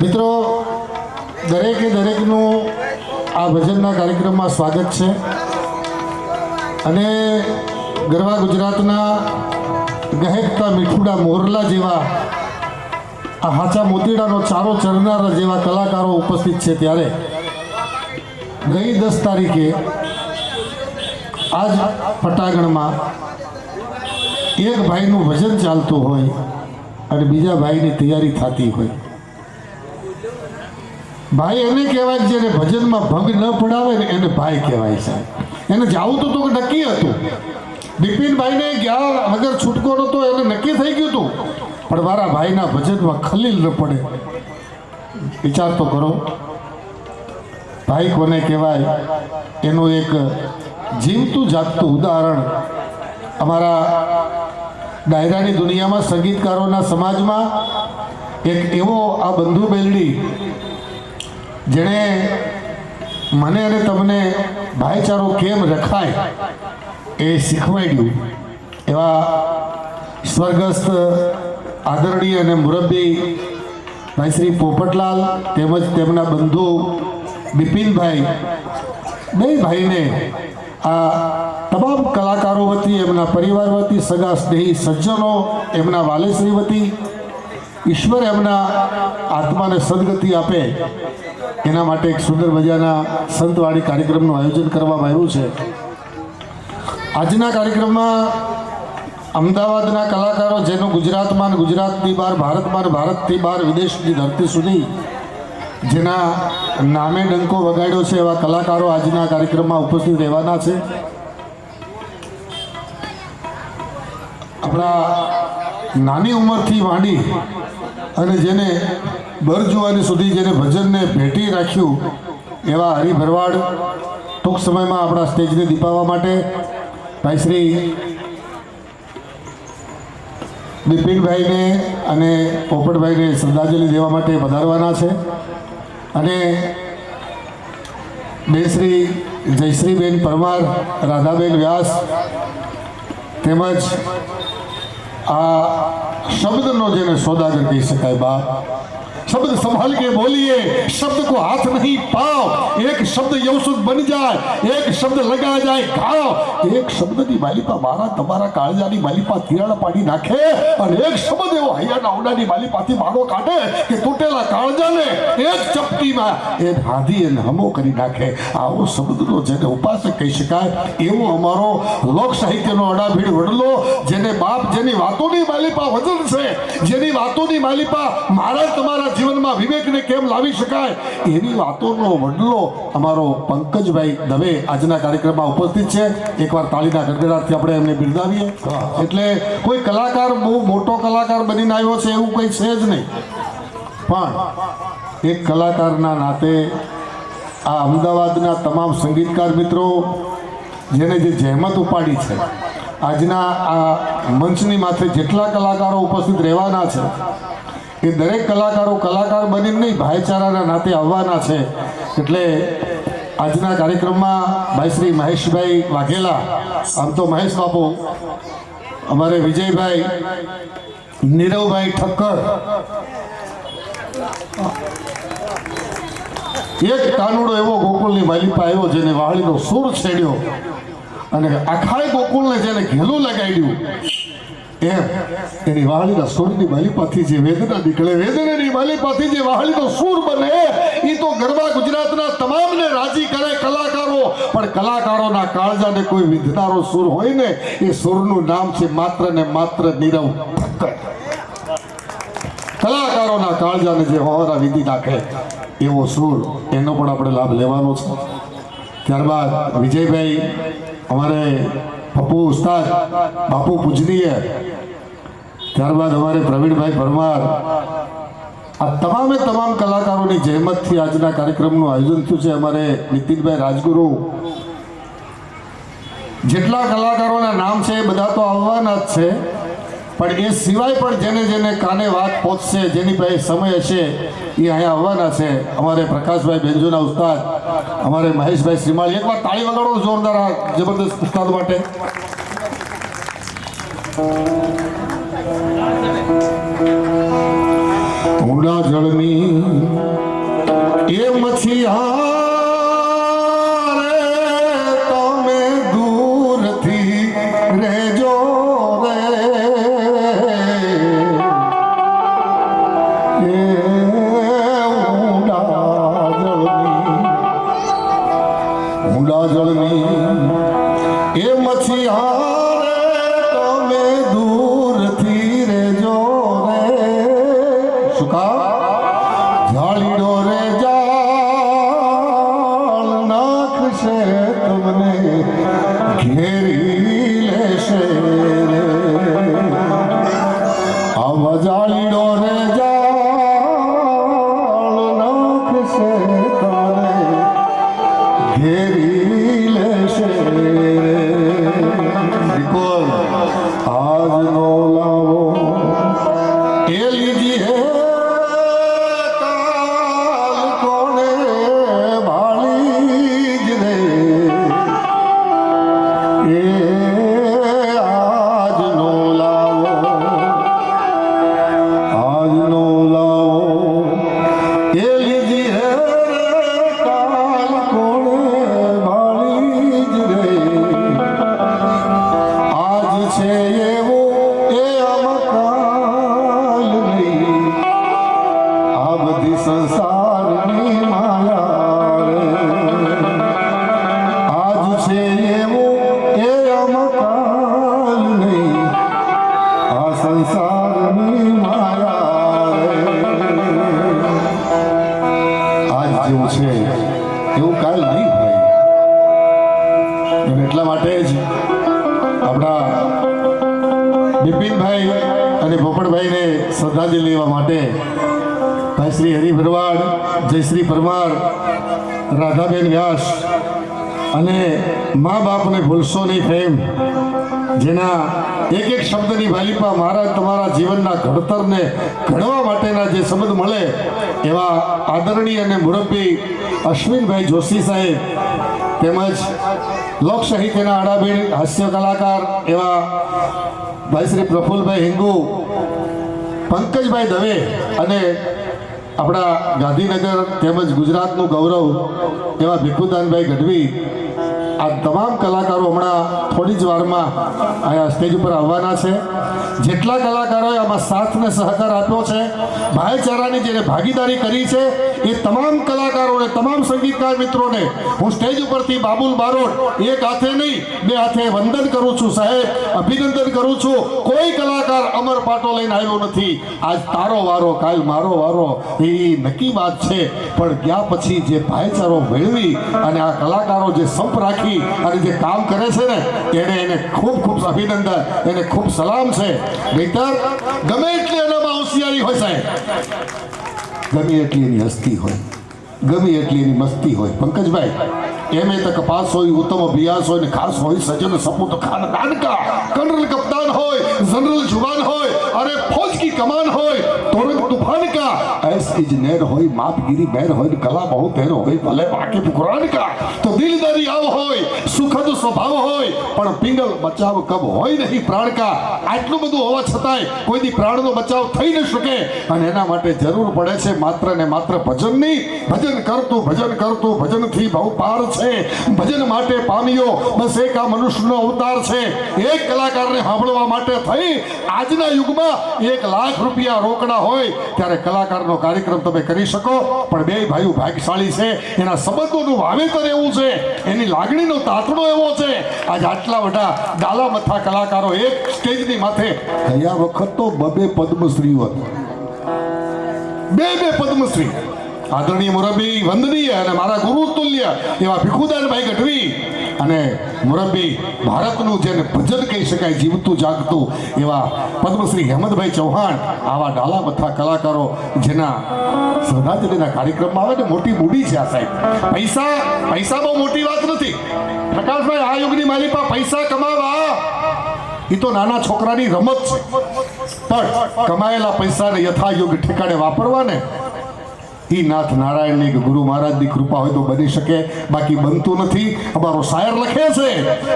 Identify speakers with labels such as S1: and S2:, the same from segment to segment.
S1: મિત્રો દરેકે દરેકનું આ ભજનના કાર્યક્રમમાં સ્વાગત છે અને ગરવા ગુજરાતના ગહેકતા મીઠુડા મોરલા જેવા આ હાચા મોતીડાનો ચારો ચરનારા જેવા કલાકારો ઉપસ્થિત છે ત્યારે ગઈ 10 તારીખે આજ પટાગણમાં એક ભાઈનું ભજન ચાલતું હોય અને બીજા ભાઈની તૈયારી થતી હોય. ભાઈ એને કહેવાય જેને ભજનમાં ભંગ ન પડાવે ને એને ભાઈ કહેવાય છે. એને જાવું તો નક્કી હતું. બિપિનભાઈને ગયા વગર છૂટકો નહોતો, એને નક્કી થઈ ગયું હતું, પણ મારા ભાઈના ભજનમાં ખલીલ ન પડે. વિચાર તો કરો, ભાઈ કોને કહેવાય એનું એક જીવતું જાગતું ઉદાહરણ અમારા ડાયરાની દુનિયામાં સંગીતકારોના સમાજમાં એક એવો આ બંધુ બેલડી જેણે મને અને તમને ભાઈચારો કેમ રખાય એ શીખવાડ્યું એવા સ્વર્ગસ્થ આદરણીય અને મુરબ્બી ભાઈ શ્રી પોપટલાલ તેમજ તેમના બંધુ બિપિનભાઈ, બે ભાઈને આ તમામ કલાકારો વતી, એમના પરિવાર વતી, સગા સ્નેહી સજ્જનો, એમના વાલેશ્રી વતી ઈશ્વર એમના આત્માને સદગતિ આપે એના માટે એક સુંદર મજાના સંતવાણી કાર્યક્રમનું આયોજન કરવામાં આવ્યું છે. આજના કાર્યક્રમમાં અમદાવાદના કલાકારો જેનું ગુજરાતમાં, ગુજરાતની બહાર, ભારતમાં, ભારતથી બહાર, વિદેશની ધરતી સુધી જેના નામે ડંકો વગાડ્યો છે એવા કલાકારો આજના કાર્યક્રમમાં ઉપસ્થિત રહેવાના છે. આપણા નાની ઉંમરથી માંડી અને જેને બર જુવાની સુધી જેને ભજનને ભેટી રાખ્યું એવા હરિ ભરવાડ ટૂંક સમયમાં આપણા સ્ટેજને દીપાવવા માટે ભાઈ શ્રી બિપિનભાઈને અને પોપટભાઈને શ્રદ્ધાંજલિ દેવા માટે પધારવાના છે. અને બે શ્રી જયશ્રીબેન પરમાર, રાધાબેન વ્યાસ તેમજ આ શબ્દનો જેને સોદાગર કહી શકાય, બા शब्द संभाल के बोलिए, शब्द को हाथ नहीं पाओ, एक शब्द यौसुद बन जाए, एक शब्द लगा जाए घाव, एक शब्द की मालिपा मारा तमारा काळजानी मालिपा तिराड़ पाड़ी नाखे और एक शब्द एवो हૈયાના ઓડાની માલિપાથી મારો કાઢે કે તૂટેલા કાળજાને એક ચપટીમાં એ હાધી અને હમો કરી નાખે. આવો શબ્દનો જેને ઉપાસક કહી શકાય એવો અમારો લોક સાહિત્યનો અડાભીડ વડલો, જેને બાપ જેની વાતોની માલિપા વજન છે, જેની વાતોની માલિપા મારા તમારા જીવનમાં વિવેકને કેમ લાવી શકાય એવી વાતોનો વડલો અમારો પંકજભાઈ દવે આજના કાર્યક્રમમાં ઉપસ્થિત છે. એકવાર તાળીના ગડગડાટથી આપણે એમને બિરદાવીએ. એટલે કોઈ કલાકાર બહુ મોટો કલાકાર બનીને આવ્યો છે એવું કંઈ છે જ નહીં, પણ એક કલાકારના નાતે આ અમદાવાદના તમામ સંગીતકાર મિત્રો જેને જે જહેમત ઉપાડી છે, આજના આ મંચની માથે જેટલા કલાકારો ઉપસ્થિત રહેવાના છે એ દરેક કલાકારો કલાકાર બનીને નહીં, ભાઈચારાના નાતે આવવાના છે. એટલે આજના કાર્યક્રમમાં ભાઈ શ્રી મહેશભાઈ વાઘેલા, આમ તો મહેશ બાપુ, અમારે વિજયભાઈ, નીરવભાઈ ઠક્કર, એક કાનુડો એવો ગોકુળની માલિપા આવ્યો જેને વાળીનો સૂર છેડ્યો અને આખા ગોકુળને જેને ઘેલું લગાડ્યું, એમ એની વાળીના સૂરની માલિપાથી જે વેદના નીકળે, વેદનાની માલિપાથી જે વાળીનો સૂર બને, એ તો ગરબા ગુજરાતના તમામને રાજી કરે કલાકારો. પણ કલાકારોના કાળજાને કોઈ વિંધનારો સૂર હોય ને, એ સૂરનું નામ છે માત્ર ને માત્ર નીરવ ઠક્કર. કલાકારોના કાળજાને જે હોવાના વિધિ નાખે એવો સૂર, એનો પણ આપણે લાભ લેવાનો છે. ત્યારબાદ વિજયભાઈ, અમારે પપ્પુ ઉસ્તાદ, બાપુ પૂજનીય, ત્યારબાદ અમારે પ્રવીણભાઈ પરમાર, આ તમામે તમામ કલાકારોની જહેમતથી આજના કાર્યક્રમનું આયોજન થયું છે. અમારે નીતિનભાઈ રાજગુરુ, જેટલા કલાકારોના નામ છે એ બધા તો આવવાના જ છે, પણ એ સિવાય પણ જેને જેને કાને વાત પહોંચશે, જેની પાસે સમય હશે, એ અહીંયા આવવાના છે. અમારે પ્રકાશભાઈ બેન્જોના ઉસ્તાદ, અમારે મહેશભાઈ શ્રીમાળી, એકવાર તાળી વગાડો જોરદાર આ જબરદસ્ત ઉસ્તાદ માટે. ઊંડા જળની એ મછીયા રે, તમે દૂરથી રહેજો રે, એ ઊંડા જળની એ મછીયા જાળીડો રે જાળ નાખશે તમને ઘેરી લેશે રે, આવા જાળીડો રે જાળ નાખશે તમને ઘેરી લેશે રે. આજનો લાવો એ લીધી સંસારની માયા રે, આજ છે એવું એ અમકાલ નહીં, આ સંસારની માયા રે. આજ જેવું છે એવું કાલ નહીં હોય. એટલા માટે જ આપણા બિપિનભાઈ અને પોપટભાઈને શ્રદ્ધાંજલિ લેવા માટે ભાઈ શ્રી હરિ ભરવાડ, જયશ્રી પરમાર, રાધાબેન વ્યાસ અને મા બાપને ભૂલશો નહીં ફેમ, જેના એક એક શબ્દની વાલીપા મારા તમારા જીવનના ઘડતરને ઘડવા માટેના જે શબ્દ મળે, એવા આદરણીય અને મુરબ્બી અશ્વિનભાઈ જોશી સાહેબ, તેમજ લોક સાહિત્યના આડાબેન હાસ્ય કલાકાર એવા ભાઈ શ્રી પ્રફુલભાઈ હિંગુ, પંકજભાઈ દવે અને આપણા ગાંધીનગર તેમજ ગુજરાતનું ગૌરવ એવા ભીખુદાનભાઈ ગઢવી, આ તમામ કલાકારો હમણાં થોડી જ વારમાં અહીંયા સ્ટેજ ઉપર આવવાના છે. જેટલા કલાકારોએ આમાં સાથ ને સહકાર આપ્યો છે, ભાઈચારાની જેને ભાગીદારી કરી છે, એ તમામ કલાકારોને, તમામ સંગીતકાર મિત્રોને હું સ્ટેજ ઉપરથી બાબુલ બારોટ એક હાથે નહીં બે હાથે વંદન કરું છું. સાહેબ, અભિનંદન કરું છું. કોઈ કલાકાર અમર પાટો લઈને આવ્યો નથી. આજ તારો વારો, કાલ મારો વારો, એ નક્કી વાત છે. પણ ગયા પછી જે ભાઈચારો મેળવી અને આ કલાકારો જે સંપ રાખી અને જે કામ કરે છે ને, એને ખૂબ ખૂબ અભિનંદન, એને ખૂબ સલામ છે. નહીતર ગમે એટલી એનામાં હોશિયારી હોય સાહેબ, ગમે એટલી એની હસ્તી હોય, ગમે એટલી એની મસ્તી હોય, પંકજભાઈ એમ તો કપાસ હોય, ઉત્તમ અભ્યાસ હોય ને ખાસ હોય, સજન સપૂત ખાનદાન કા, કર્નલ કપ્તાન હોય, જનરલ જુબાન હોય, અરે ફौज की कमान હોય, तोरंग तूफान का ऐस इजनेर होई मापगिरी बैर होई कला बहुत देर होई भले वाकिफ कुरान का तो दिलदारी आव होई सुखद स्वभाव होई पण पिंगल बचाव कब होई नहीं प्राण का આટલું બધું હોવા છતાંય કોઈ દી પ્રાણનો બચાવ થઈ ન શકે અને એના માટે જરૂર પડે છે માત્ર ને માત્ર ભજનની ભજન કરતું ભજનથી બહુ પાર છે ભજન માટે પામ્યો બસ એક આ મનુષ્યનો અવતાર છે એક કલાકારને સાંભળવા માટે થઈ આજના યુગમાં 1 લાખ રૂપિયા રોકડા હોય ત્યારે કલાકારનો કાર્યક્રમ તમે કરી શકો પણ બે ભાઈઓ ભાગ્યશાળી છે એના સંબંધોનું વાવેતર એવું છે એની લાગણીનો તાતણો એવો છે આજ આટલા બધા ડાલા મથા કલાકારો એક સ્ટેજની માથે ગયા વખત તો બબે પદ્મશ્રીઓ બે પદ્મશ્રી આદરણીય મુરબ્બી વંદનીય અને મારા ગુરુ તુલ્ય એવા ભીખુદાનભાઈ ગઢવી અને મુરબ્બી ભારતનું જેને ભજન કહી શકાય જીવતું જાગતું એવા પદ્મશ્રી હેમંતભાઈ ચૌહાણ આવા ડાલા મથા કલાકારો જેના શ્રદ્ધાંજલિના કાર્યક્રમમાં આવે ને મોટી મૂડી છે આ સાહેબ પૈસા બહુ મોટી વાત નથી પ્રકાશભાઈ આ યુગની માલિપા પૈસા કમાવા એ તો નાના છોકરાની રમત છે પણ કમાયેલા પૈસાને યથાયોગ્ય ઠેકાણે વાપરવા ને એ નાથ નારાયણની કે ગુરુ મહારાજની કૃપા હોય તો બની શકે બાકી બનતું નથી અમારો શાયર લખે છે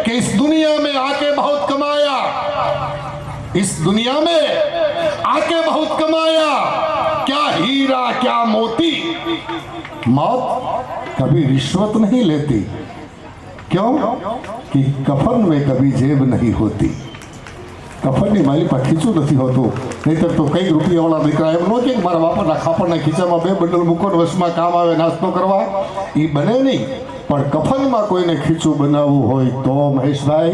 S1: કે इस दुनिया में आके बहुत कमाया इस दुनिया में आके बहुत कमाया क्या हीरा क्या मोती मौत कभी रिश्वत नहीं लेती क्यों कि कफन में कभी जेब नहीं होती કફનની માલી પર ખીચું નથી હોતું નહીતર તો કઈ રૂપિયાવાળા દીકરા એમ નો કે મારા બાપાના ખાપણના ખીચામાં 2 બંડલ મૂકો ને વશમાં કામ આવે નાસ્તો કરવા એ બને નહીં પણ કફનમાં કોઈને ખીચું બનાવવું હોય તો મહેશભાઈ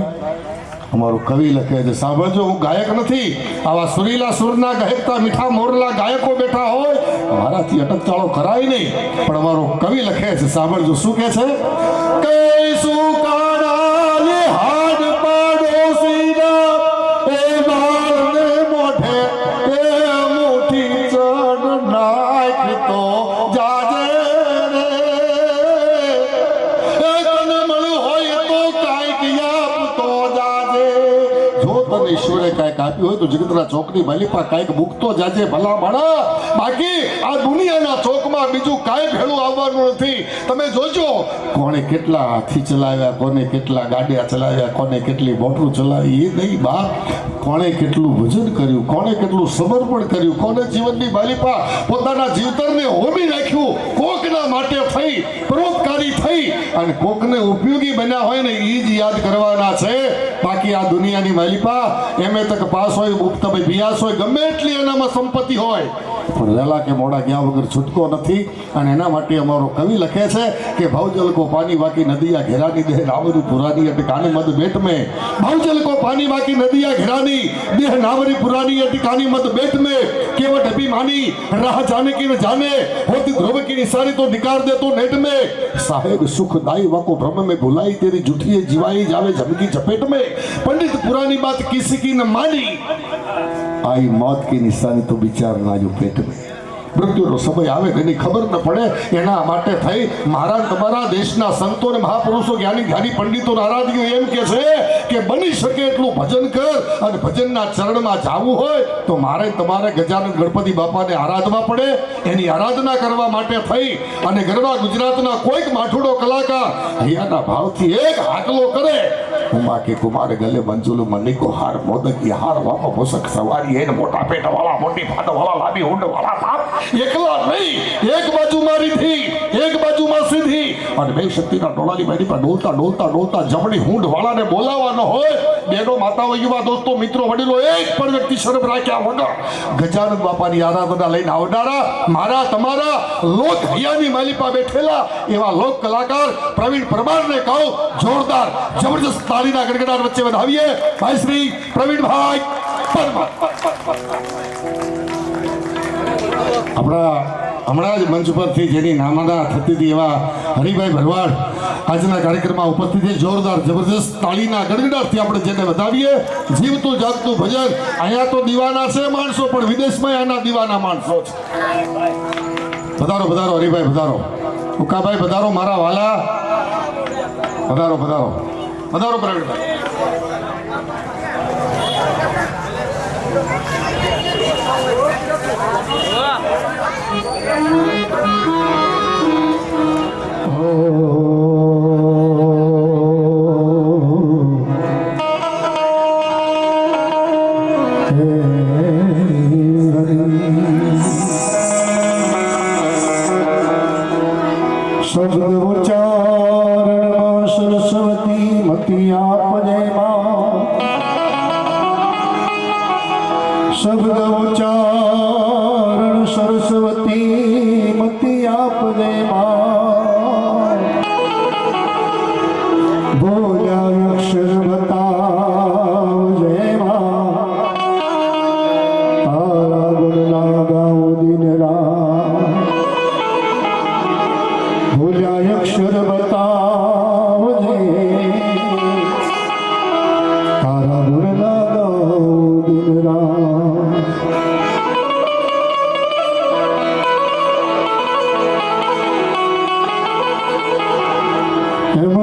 S1: અમારું કવિ લખે છે સાંભળજો હું ગાયક નથી આવા સુરીલા સુરના ગહેકતા મીઠા મોરલા ગાયકો બેઠા હોય મારાથી અટકચાળો કરાય નહીં પણ અમારો કવિ લખે છે સાંભળજો શું કહે છે કઈશું કાળા હાડ પાડોશીના ઈશ્વરે કાંઈક આપ્યું હોય તો જગતના ચોકની માલિપા કાંઈક મૂકતો જાજે ભલા માણા બાકી આ દુનિયાના ચોકમાં બીજું કાંઈ ભેળું આવવાનું નથી તમે જોજો કોણે કેટલા હાથી ચલાવ્યા કોને કેટલા ગાડિયા ચલાવ્યા કોને કેટલી મોટરું ચલાવી એ નહીં બા કોણે કેટલું ભજન કર્યું કોણે કેટલું સમર્પણ કર્યું કોને જીવનની માલિપા પોતાના જીવતરને હોમી નાખ્યું કોકના માટે થઈ પરોપકારી થઈ અને કોકને ઉપયોગી બન્યા હોય ને એ જ યાદ કરવાના છે બાકી આ દુનિયાની માલિપા એમએ તક પાસ હોય મુક્ત બિયાસ હોય ગમે એટલી એનામાં સંપત્તિ હોય પણ વહેલા કે મોડા ગયા વગર છૂટકો નથી અને એના માટે અમારો કવિ લખે છે કે ભવજલ કો પાણી વાકી નદિયા ઘેરાની દેહ નાવરી પુરાની અટકાને મદ બેટ में भवजल को पानी वाकी नदिया घिरानी देह नावरी पुरानी अटकानी मद बेट में केवट अभिमानी राह जाने की न जाने होती ध्रुव की निशानी तो निकार दे तो नेट में साहेब सुखदाई वाको भ्रम में भुलाई तेरी जुठिए जीवाई जावे झमकी झपेट में पंडित पुरानी बात किसी की न मानी आई मौत की निशानी तो विचार ना जो पेट में મૃત્યુનો સમય આવે એની ખબર ન પડે એના માટે થઈ મારા તમારા દેશના સંતો અને મહાપુરુષો જ્ઞાની પંડિતો આરાધ્યો એમ કે છે કે બની શકે એટલું ભજન કર અને ભજનના ચરણમાં જાવું હોય તો મારે તમારે ગજાનન ગણપતિ બાપાને આરાધવા પડે એની આરાધના કરવા માટે થઈ અને ગરબા ગુજરાતના કોઈક માઠુડો કલાકાર હૈયાના ભાવથી એક હાકલો કરે ઉમા કે કુમાર ગલે મંજુલ મનિકો હાર મોદકી હાર વાપો મોસક સવારી એને મોટા પેટ વાળા મોટી ફાટ વાળા લાંબી ઊંડ વાળા સાપ એકલા નહીં એક બાજુ મારી થી એક બાજુમાં સીધી અને બે શક્તિના ડોળાની બારી પર ડોલતા ડોલતા ડોલતા જમણી હુંડ વાળાને બોલાવવાનો હોય બેનો માતાઓ યુવા દોસ્તો મિત્રો વડીલો એક પણ વ્યક્તિ શરમ રાખ્યા વગર ગજાનન બાપાની આરાધના લઈને આવનારા મારા તમારા લોક હૈયાની માલિપા બેઠેલા એવા લોક કલાકાર પ્રવીણ પરમારને કહું જોરદાર જબરજસ્ત તાળીના ગડગડાટ વચ્ચે વધાવીએ ભાઈ શ્રી પ્રવીણભાઈ પરમાર આપણા હમણાં જ મંચ પરથી જેની નામના થતી હતી એવા હરિભાઈ ભરવાડ આજના કાર્યક્રમમાં ઉપસ્થિત છે જોરદાર જબરજસ્ત તાળીના ગડગડાટથી આપણે જેને વધાવીએ જીવતું જાગતું ભજન અહીંયા તો દીવાના છે માણસો પણ વિદેશમાં આના દીવાના માણસો છે પધારો પધારો હરિભાઈ પધારો ઉકાભાઈ પધારો મારા વાલા પધારો પધારો પધારો પ્રવીણભાઈ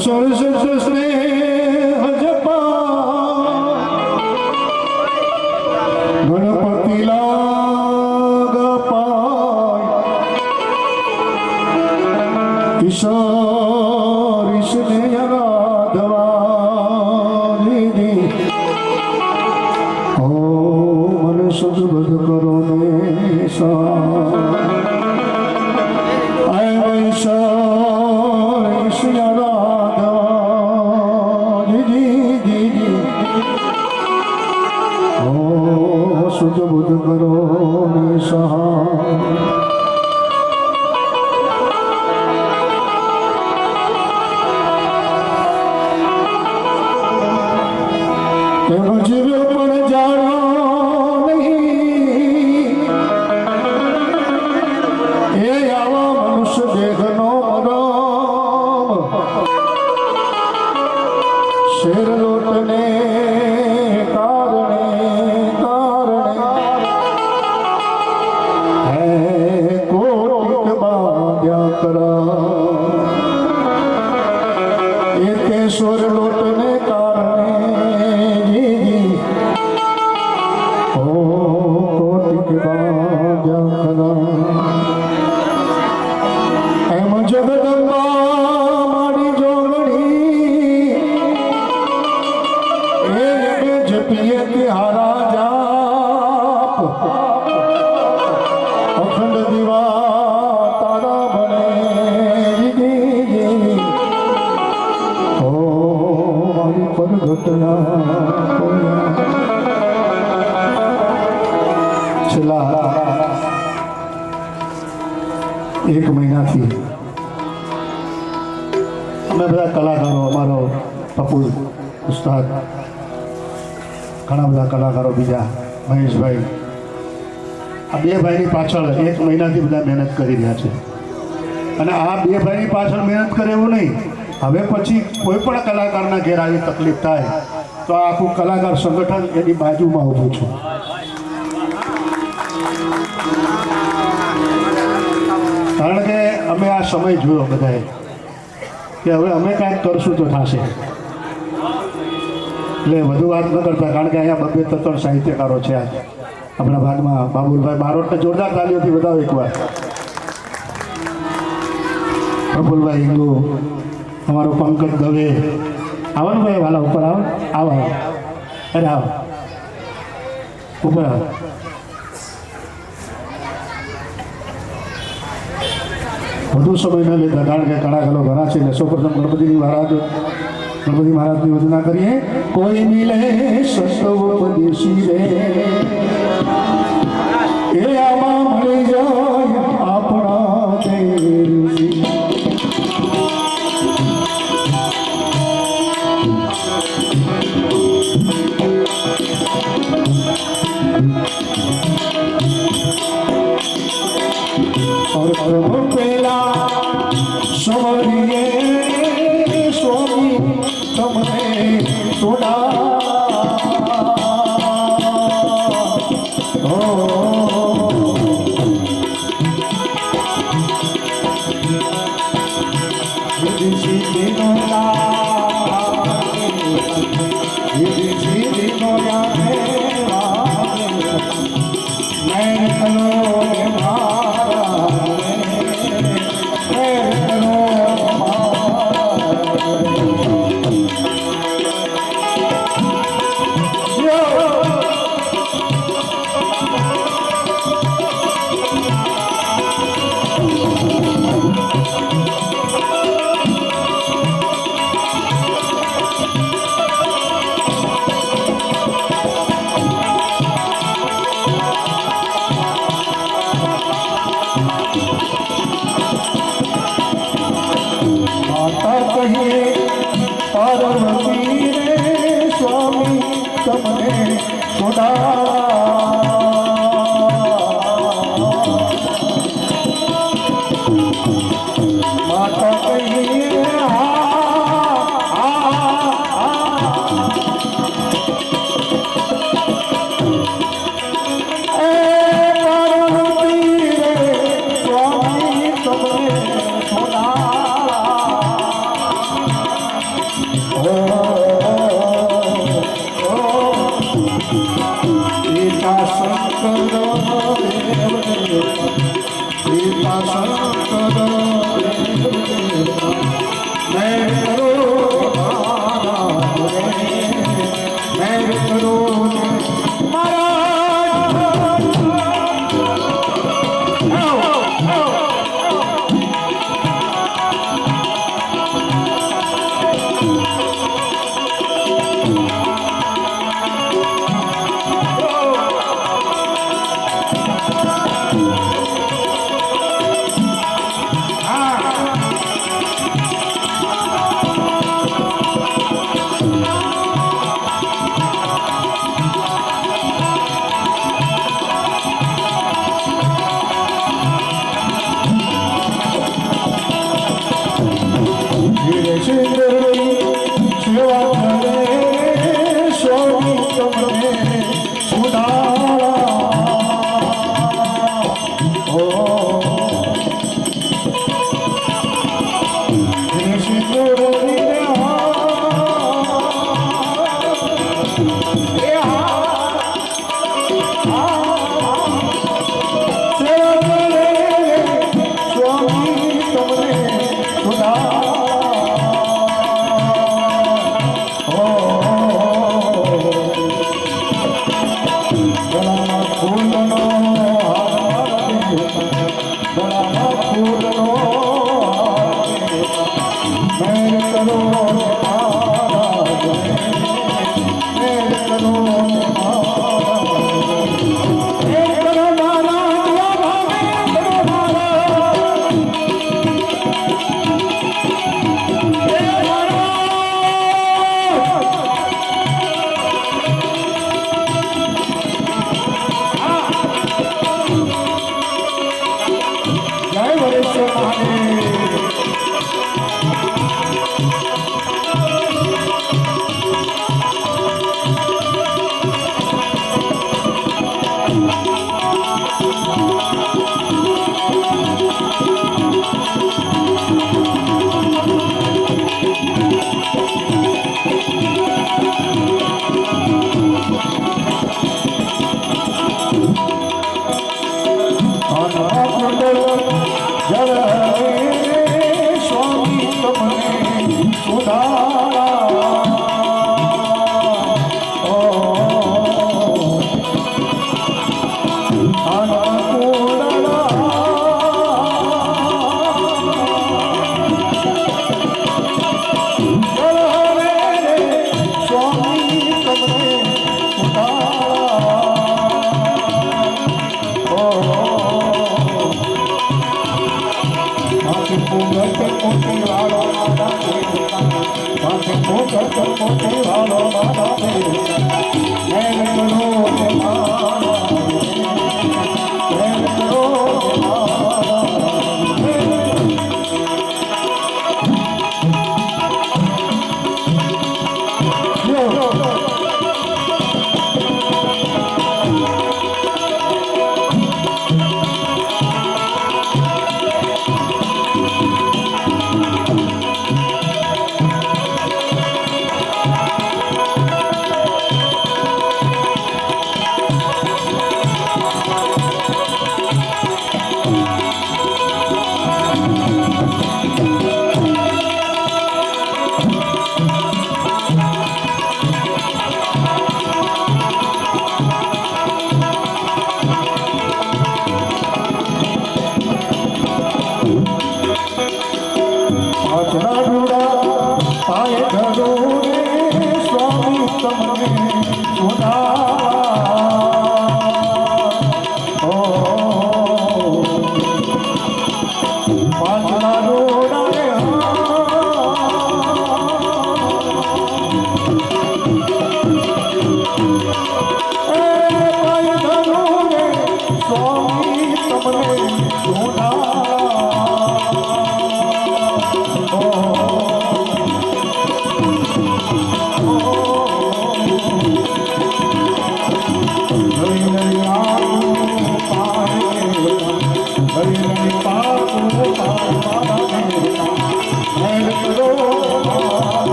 S1: સરસ સ્નેહ જપા ગણપતિ લાગ પાય ઈશ્વર ઈશને આરાધવા દીદી ઓ મને સદબદ કરો ને સા શુદ્ધ બુદ્ધ કરો ને સહાય એનો જીવ્યો પણ જાણો નહીં એ આવા મનુષ્ય દેહનો મરમ શેર લોટને કેશોર લોટને કારણે ઓ કોટિક બાજા એમ જગદંબા મારી જોગણી એ જપીએ કે હારા જાપ અખંડ દીવા તારા બને છેલ્લા 1 મહિનાથી અમે બધા કલાકારો અમારો પપુલ ઉસ્તાદ ઘણા બધા કલાકારો બીજા મહેશભાઈ આ 2 ભાઈની પાછળ 1 મહિનાથી બધા મહેનત કરી રહ્યા છે અને આ 2 ભાઈની પાછળ મહેનત કરે એવું નહીં હવે પછી કોઈ પણ કલાકારના ઘેર આવી તકલીફ થાય તો આ આખું કલાકાર સંગઠન એની બાજુમાં ઊભું છું કારણ કે અમે આ સમય જોયો બધાએ કે હવે અમે કાંઈક કરશું તો થશે એટલે વધુ વાત ન કરતા કારણ કે અહીંયા 2-3 સાહિત્યકારો છે આપણા ભાગમાં બાબુલભાઈ બારોટને જોરદાર તાલીઓથી વધાવો એકવાર પ્રફુલભાઈ હિંગુ અમારો પંકજ દવે આવવાનું ભાઈ વાલા ઉપર આવો આવો અરે આવો ઉપર આવો વધુ સમય ન લેતા કારણ કે કળાકારો ઘણા છે ને સૌપ્રથમ ગણપતિ મહારાજની વંદના કરીએ કોઈ મિલે સત્વપદેશી રે એ આમાં મળી જાય આપણા દેશી और प्रभु पेला सोरिए स्वामी तुमने सुना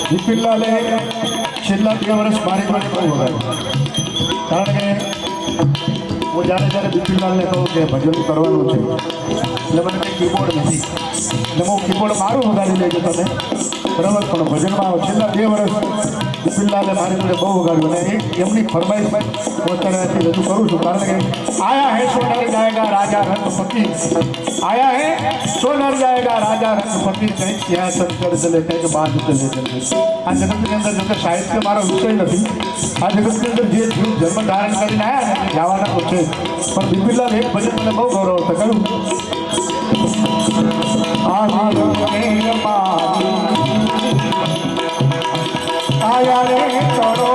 S2: વિપિનલાલે છેલ્લા 2 વર્ષ મારી માટે બહુ વગાડ્યું. કારણ કે હું જ્યારે વિપિનલાલને કહું કે ભજન કરવાનું છે એટલે મને કંઈ કીબોર્ડ નથી એટલે હું કીબોર્ડ મારું વગાડી લેજો તમે બરાબર. પણ ભજનમાં છેલ્લા 2 વર્ષ વિપિનલાલે મારી જોડે બહુ વગાડ્યું અને એમની ફરમાઈશ હું અત્યારે રજૂ કરું છું. કારણ કે આયા હે સોનર જાયગા રાજા રંગ ફકીર, આયા હે સોનર જાયગા રાજા રંગ ફકીર, કંઈક સિંહાસન કર ચલે કંઈક બાંધ ચલે ચલે. આ જગતની અંદર જોકે સાહિત્ય મારો વિષય નથી. આ જગતની અંદર જે જીવ જન્મ ધારણ કરીને આવ્યા ને જવાના તો છે. પણ વિપિનલાલ એક ભજન મને બહુ ગૌરવ હતો. કહ્યું આયા રે કરો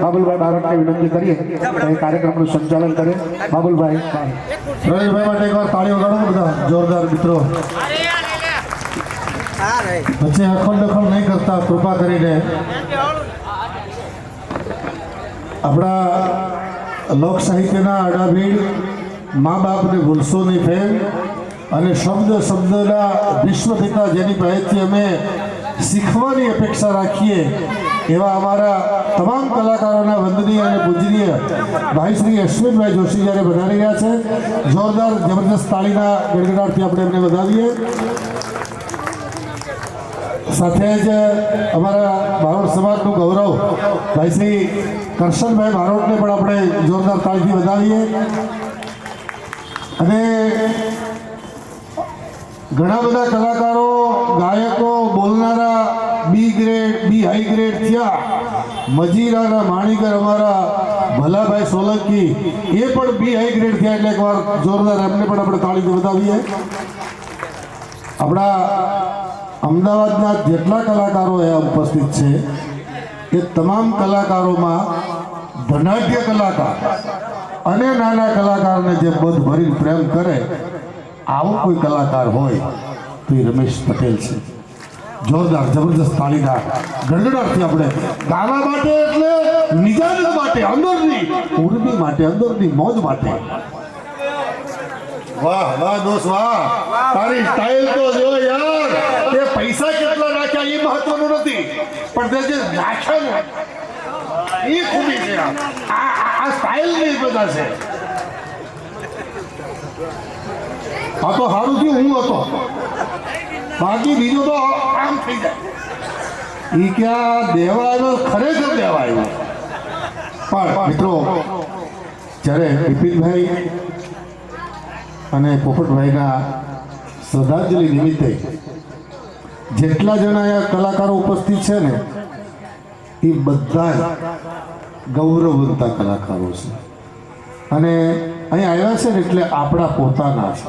S2: બાબુલભાઈ બારોટને વિનંતી કરીએ તો એ કાર્યક્રમનું સંચાલન કરે. બાબુલભાઈ
S1: રવિભાઈ માટે એકવાર તાળીઓ વગાડો બધા જોરદાર મિત્રો. પછી અખંડ અખંડ નહીં કરતા કૃપા કરીને. આપણા લોક સાહિત્યના આડાભીડ મા બાપને ભૂલશો નહીં ફેમ અને શબ્દ શબ્દના વિશ્વપિતા જેની પાસેથી અમે શીખવાની અપેક્ષા રાખીએ એવા અમારા તમામ કલાકારોના વંદનીય અને પૂજનીય ભાઈ શ્રી અશ્વિનભાઈ જોશી જ્યારે વધારી રહ્યા છે, જોરદાર જબરદસ્ત તાળીના ગડગડાટથી આપણે એમને વધાવીએ. સાથે જ અમારા બારોટ સમાજનું ગૌરવ ભાઈ શ્રી કરશનભાઈ બારોટને પણ આપણે જોરદાર તાળીથી વધાવીએ. અને ઘણા બધા કલાકારો, ગાયકો, બોલનારા બી ગ્રેડ, બી હાઈ ગ્રેડ થયા. મજીરાના માણીકર અમારા ભલાભાઈ સોલંકી એ પણ બી હાઈ ગ્રેડ થયા, એટલે એકવાર જોરદાર એમને પણ આપણે તાળીથી વધાવીએ. આપણા અમદાવાદના જેટલા કલાકારો અહીંયા ઉપસ્થિત છે એ તમામ કલાકારોમાં ધનાઢ્ય કલાકાર અને નાના કલાકારને જે બોધ ભરી પ્રેમ કરે આવો કોઈ કલાકાર હોય તો એ રમેશ પટેલ છે. જોરદાર જબરદસ્ત તાળીના ગડગડાટથી આપણે ગાવા માટે, એટલે નિજાનત માટે, અંદરની ઉર્મી માટે, અંદરની મોજ માટે. વાહ વાહ દોસ્ત વાહ, તારી સ્ટાઇલ તો જો યાર. તે પૈસા કેટલા નાખ્યા એ મહત્વનું નથી, પણ તે જે નાખ્યા એ ખૂબી છે. આ સ્ટાઇલ ની બધા છે. આ તો સારું થયું હું હતો, બાકી બીજું તો આમ થઈ જાય. એ ક્યાં દેવાયો, ખરેખર દેવાયો. પણ મિત્રો, જ્યારે બિપિનભાઈ અને પોપટભાઈના શ્રદ્ધાંજલિ નિમિત્તે જેટલા જણા અહીંયા કલાકારો ઉપસ્થિત છે ને એ બધા જ ગૌરવવંતા કલાકારો છે. અને અહીં આવ્યા છે ને એટલે આપણા પોતાના છે.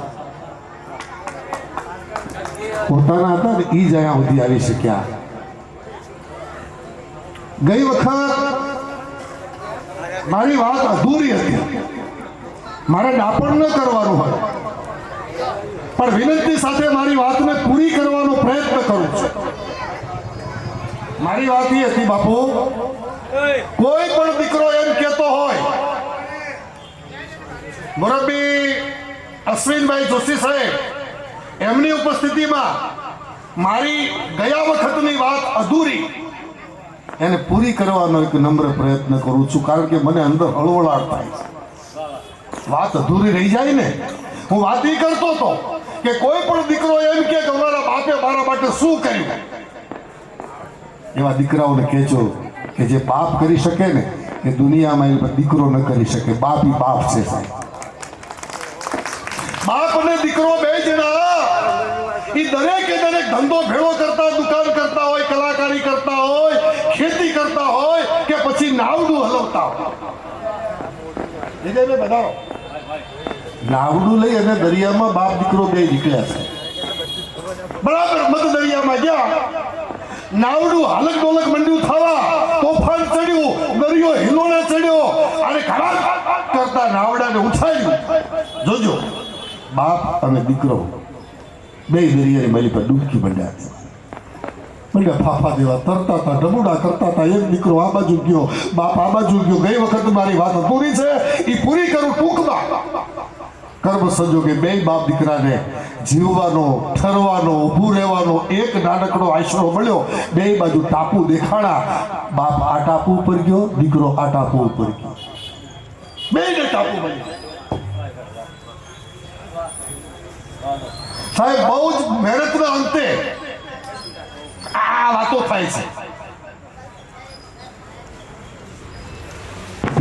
S1: પોતાના હતા ને એ જ અહીંયા સુધી આવી શક્યા. ગઈ વખત મારી વાત અધૂરી હતી, મારે ડાપણ ન કરવાનું હોય, પણ વિનંતી સાથે મારી વાતને પૂરી કરવાનો પ્રયત્ન કરું છું. મારી વાત એ હતી બાપુ, કોઈ પણ દીકરો એમ કહેતો હોય, મુરબ્બી અશ્વિનભાઈ જોશી સાહેબ એમની ઉપસ્થિતિમાં મારી ગયા વખતની વાત અધૂરી એને પૂરી કરવાનો એક નમ્ર પ્રયત્ન કરું છું, કારણ કે મને અંદર હળવળાટ થાય છે. વાત અધૂરી રહી જાય ને. હું વાત એ કરતો હતો કે કોઈ પણ દીકરો એમ કે મારા બાપે મારા માટે શું કર્યું, એવા દીકરાઓને કહેજો કે જે બાપ કરી શકે ને એ દુનિયામાં એ દીકરો ન કરી શકે. બાપ ઈ બાપ છે સાહેબ. બાપ અને દીકરો બે જણા એ દરેકે દરેક ધંધો ભેળો કરતા, દુકાન કરતા હોય, કલાકારી કરતા હોય, ખેતી કરતા હોય કે પછી નાવડું હલવતા હોય. બધા નાવડું લઈ અને દરિયામાં બાપ દીકરો બે નીકળ્યા છે. બરાબર મધ દરિયામાં ગયા, નાવડું હાલક ડોલક મંડ્યું થવા, તોફાન ચડ્યું, દરિયો હિલોળે ચડ્યો અને ખરાબ કરતા નાવડાને ઉછાળ્યું. જોજો બાપ અને દીકરો બે દરિયાની માલી પર ડૂબકી મંડ્યા છે. મંડ્યા ફાફા દેવા તરતા હતા, ડબુડા કરતા હતા. એક દીકરો આ બાજુ ગયો, બાપ આ બાજુ ગયો. ગઈ વખત મારી વાત પૂરી છે, એ પૂરી કરું ટૂંકમાં. કર્મ સંજોગે બે બાપ દીકરાને જીવવાનો, ઠરવાનો, ઊભું રહેવાનો એક નાનકડો આશરો મળ્યો. બે બાજુ ટાપુ દેખાણા. બાપ આ ટાપુ ઉપર ગયો, દીકરો આ ટાપુ ઉપર ગયો. બેને ટાપુ મળ્યો. સાહેબ બહુ જ મહેનતના અંતે આ વાતો થાય છે.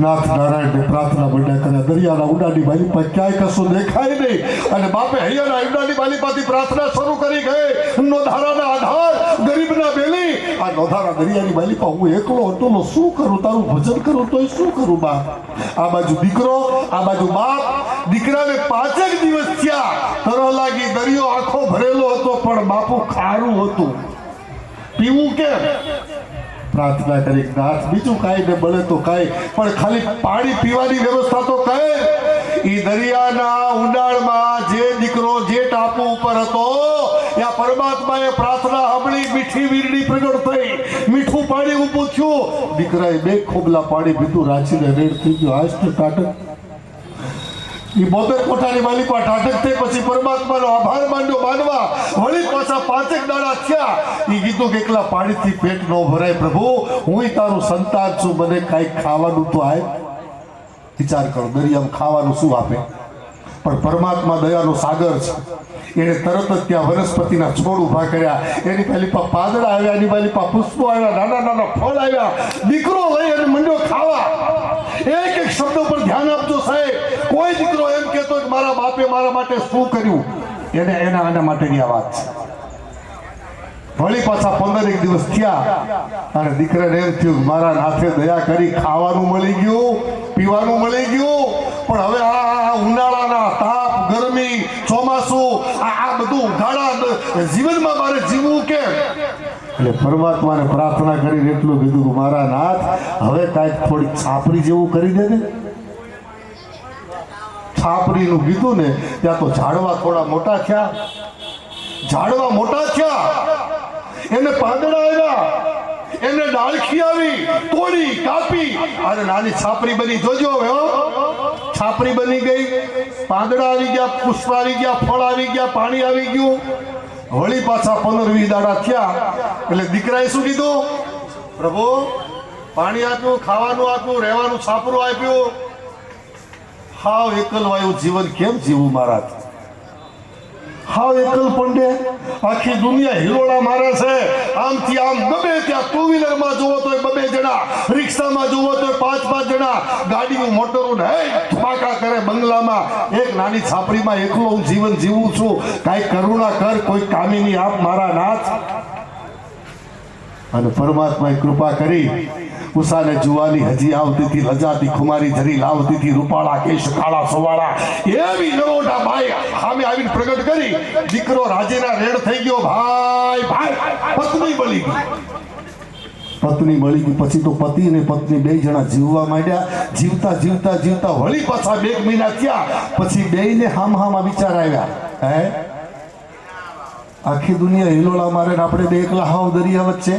S1: નાથ નારાયણને પ્રાર્થના મંડ્યા કરે. દરિયાના ઉડાની બાલી પર ક્યાંય કશું દેખાય નહીં અને બાપે હૈયાના ઉડાની બાલી પાથી પ્રાર્થના શરૂ કરી ગઈ. નોધારાના આધાર, ગરીબના બેલી. આ નોધારા દરિયાની બાલી પર હું એકલો અટોલો શું કરું? તારું ભજન કરું તોય શું કરું બા? આ બાજુ દીકરો, આ બાજુ બાપ. દીકરાને 5 દિવસ થયા, તરહ લાગી. દરિયો આખો ભરેલો હતો પણ બાપુ ખારું હતું. પીવું કેમ? પ્રાર્થના કરી, નાથ બીજું કાંઈ ને બળે તો કાંઈ, પણ ખાલી પાણી પીવાની વ્યવસ્થા તો કહે. એ દરિયાના ઊંડાણમાં જે દીકરો જે ટાપુ ઉપર હતો, ત્યાં પરમાત્માએ પ્રાર્થના સાંભળી, મીઠી વીરડી પ્રગટ થઈ, મીઠું પાણી ઊભું થયું. દીકરાએ 2 ખોબલા પાણી પીધું, રાચીને રેડ થઈ ગયો. આજ તો ટાટક એ 72 કોઠાની માલિક પર ટાટક થઈ. પછી પરમાત્માનો આભાર માન્યો માનવા. વળી પાછા 5 દાડા થયા. એ કીધું કે એકલા પાણીથી પેટ ન ભરાય પ્રભુ, હું તારું સંતાન છું, મને કાંઈક ખાવાનું તો આપ. વિચાર કરો, દરિયામાં ખાવાનું શું આપે? પણ પરમાત્મા દયાનો સાગર છે. એને તરત જ ત્યાં વનસ્પતિના છોડ ઊભા કર્યા. એની પહેલી પા પાંદડા આવ્યા, એની પહેલી પા પુષ્પો આવ્યા, નાના નાના ફળ આવ્યા. દીકરો લઈ અને મંડ્યો ખાવા. એક એક શબ્દ પર ધ્યાન આપજો સાહેબ. કોઈ દીકરો એમ કહેતો કે મારા બાપે મારા માટે શું કર્યું, એને એના માટેની આ વાત છે. વળી પાછા 15 દિવસ થયા અને દીકરાને એમ થયું મારા નાથે દયા કરી, ખાવાનું મળી ગયું, પીવાનું મળી ગયું. પણ હવે આ ઉનાળાના તાપ, ગરમી, ચોમાસું, આ બધું ઉઘાડા જીવનમાં મારે જીવવું કેમ? એટલે પરમાત્માને પ્રાર્થના કરીને એટલું કીધું કે મારા નાથ હવે કાંઈક થોડીક છાપરી જેવું કરી દે ને. છાપરીનું કીધું ને ત્યાં તો ઝાડવા થોડા મોટા થયા. ઝાડવા મોટા થયા, એને પાંદડા આવ્યા, એને ડાળખી આવી, તોડી કાપી અને નાની છાપરી બની. જોજો હવે છાપરી બની ગઈ. પાંદડા આવી ગયા, પુષ્પ આવી ગયા, ફળ આવી ગયા, પાણી આવી ગયું. વળી પાછા 15-20 દાડા થયા એટલે દીકરાએ શું કીધું? પ્રભુ પાણી આપ્યું, ખાવાનું આપ્યું, રહેવાનું છાપરું આપ્યું. હાવ એકલવાયું જીવન કેમ જીવું મહારાજ? હાવ એકલ પંડે આખી દુનિયા હિલોળા મારે છે. આમથી આમ ગમે ત્યાં 2 વ્હીલરમાં જોવો તો 2 જણા, રિક્ષામાં જોવો તો 5 જણા, ગાડીનું મોટરું ને ધમાકા કરે બંગલામાં. એક નાની છાપરીમાં એકલો હું જીવન જીવું છું. કાંઈ કરુણા કર, કોઈ કામીની આપ મારા નાથ. અને પરમાત્માએ કૃપા કરી. ઉષાને જુવાની હજી આવતી હતી, લજાતી ખુમારી ધરી લાવતી હતી, રૂપાળા કેશ કાળા સોવાળા એવી નરોટા ભાઈ સામે આવીને પ્રગટ કરી. દીકરો રાજીના રેડ થઈ ગયો. ભાઈ ભાઈ પત્ની બળી ગઈ. પત્ની મળી ગઈ પછી તો પતિ અને પત્ની બે જણા જીવવા માંડ્યા. જીવતા જીવતા જીવતા વળી પાછા 2 મહિના થયા પછી બેયને હામ વિચાર આવ્યા, હે આખી દુનિયા હિલોળા મારે ને આપણે બે એકલા હાવ દરિયા વચ્ચે.